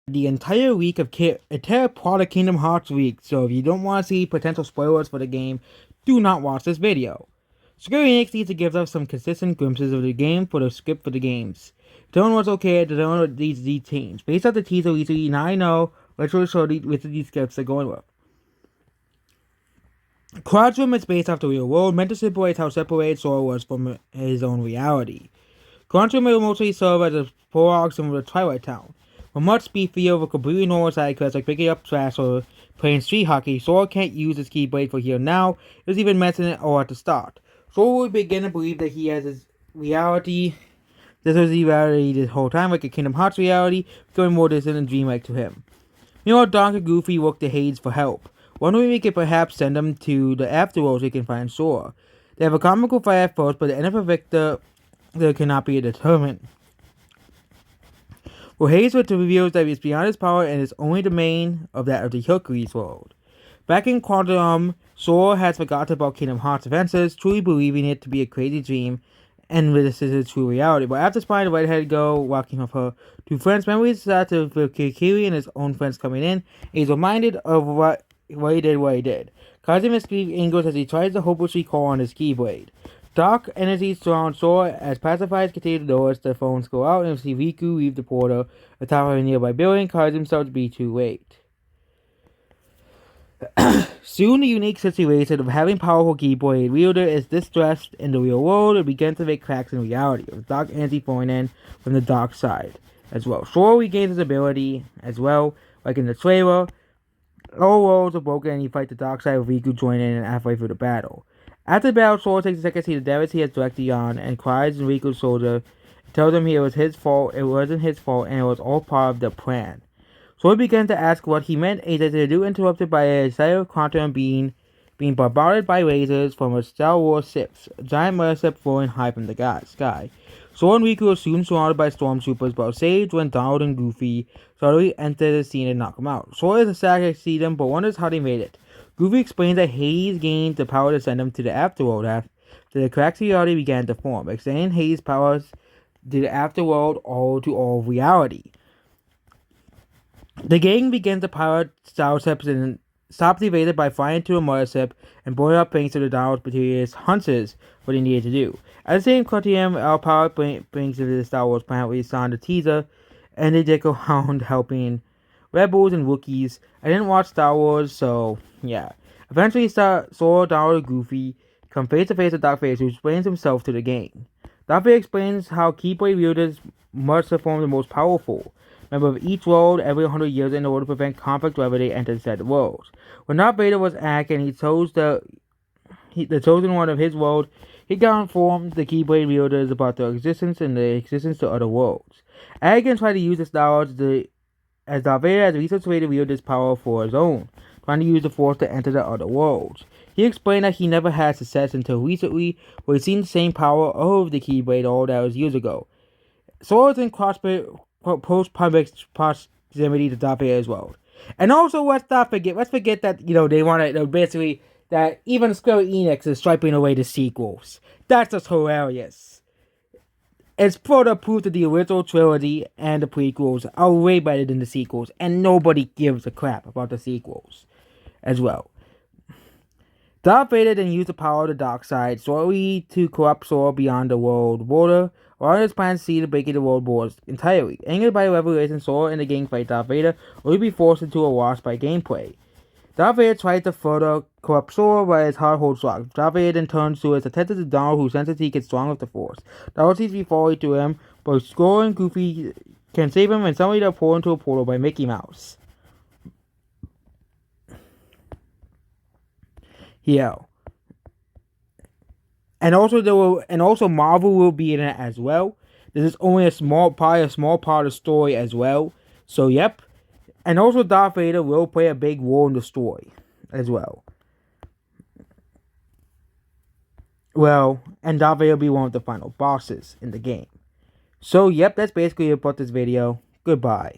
the entire week of entire part of Kingdom Hearts week, so if you don't want to see potential spoilers for the game, do not watch this video. Square Enix needs to give us some consistent glimpses of the game for the script for the games. Tell them what's okay, tell them what needs to be changed. Based off the teaser recently, now I know which of these scripts they're going with. Quadrum is based off the real world, meant to separate how separated Sora was from his own reality. Quadrum will mostly serve as a prologue similar to Twilight Town. With much beefier of a completely normal side quest like picking up trash or playing street hockey, Sora can't use his Keyblade for here now. It was even mentioned it all at the start. Sora will begin to believe that he has his reality. This was the reality this whole time, like a Kingdom Hearts reality, becoming more distant and dreamlike to him. Meanwhile, Donk and Goofy look to Hades for help. Wondering if we could perhaps send them to the Afterworld so they can find Sora. They have a comical fight at first, but the end of the victor cannot be determined. Well, Hades reveals that it's beyond his power and is only domain of that of the Hercules world. Back in Quantum, Sora has forgotten about Kingdom Hearts adventures, truly believing it to be a crazy dream, and this is a true reality. But after spying the redheaded girl walking with her two friends, memories start to Kiri and his own friends coming in. He's reminded of what he did. Causing his angles as he tries to hopelessly call on his Keyblade. Dark energies surround Sora as pacifiers continue to notice the phones go out and see Riku leave the portal atop of a nearby building, causing himself to be too late. Soon, the unique situation of having powerful Keyblade wielder is distressed in the real world and begins to make cracks in reality, with dark energy flowing in from the dark side as well. Sora regains his ability as well, like in the trailer. All worlds are broken and he fights the dark side with Riku joining in halfway through the battle. After the battle, Sora takes a second to see the damage he has directly on and cries in Riku's shoulder, tells him it was his fault, it wasn't his fault, and it was all part of the plan. Sora begins to ask what he meant, and is interrupted by a silent quantum being bombarded by lasers from a Star Wars ship, a giant mothership floating high from the sky. Sora and Riku are soon surrounded by stormtroopers, but are saved when Donald and Goofy suddenly enter the scene and knock them out. Sora is sad to see them, but wonders how they made it. Goofy explains that Hades gained the power to send them to the Afterworld after the cracks of reality began to form, extending Hades' powers to the Afterworld to all of reality. The gang begins to pilot starships and stop the invader by flying to a mothership and blowing up thanks to the Donald's mysterious hunters what they needed to do. At the same time, our pilot brings to the Star Wars planet where we saw in the teaser, and they dick around helping Rebels and Wookiees. I didn't watch Star Wars, so yeah. Eventually, Sora, Donald, and Goofy come face to face with Darth Vader, who explains himself to the gang. Darth Vader explains how Keyblade wielders must form the most powerful member of each world every 100 years in order to prevent conflict wherever they enter said worlds. When Darth Vader was Ack and he chose the chosen one of his world, he informed the Keyblade wielders about their existence and the existence to other worlds. Anakin tried to use this knowledge as Darth Vader has recently wielded this power for his own, trying to use the Force to enter the other worlds. He explained that he never had success until recently, where he seen the same power of the Keyblade all that was years ago. Sora is in close proximity to Darth Vader's world. And also, let's forget that, they want to, basically, that even Square Enix is striping away the sequels. That's just hilarious. It's further proof that the original trilogy and the prequels are way better than the sequels, and nobody gives a crap about the sequels as well. Darth Vader then used the power of the dark side solely to corrupt Sora beyond the world border, while his plans see to breaking the world borders entirely. Angered by the revelation, Sora and the gang fight Darth Vader, will be forced into a wash by gameplay. Darth Vader tries to further corrupt Sora by his heart holds locked. Darth Vader then turns to his attendant to Donald, who senses he gets strong with the Force. Donald seems to be falling to him, but Sora and Goofy can save him, and suddenly they're pulled into a portal by Mickey Mouse. Yeah. And also Marvel will be in it as well. This is only a small part of the story as well. So yep. And also Darth Vader will play a big role in the story as well. Well, and Darth Vader will be one of the final bosses in the game. So yep, that's basically it about this video. Goodbye.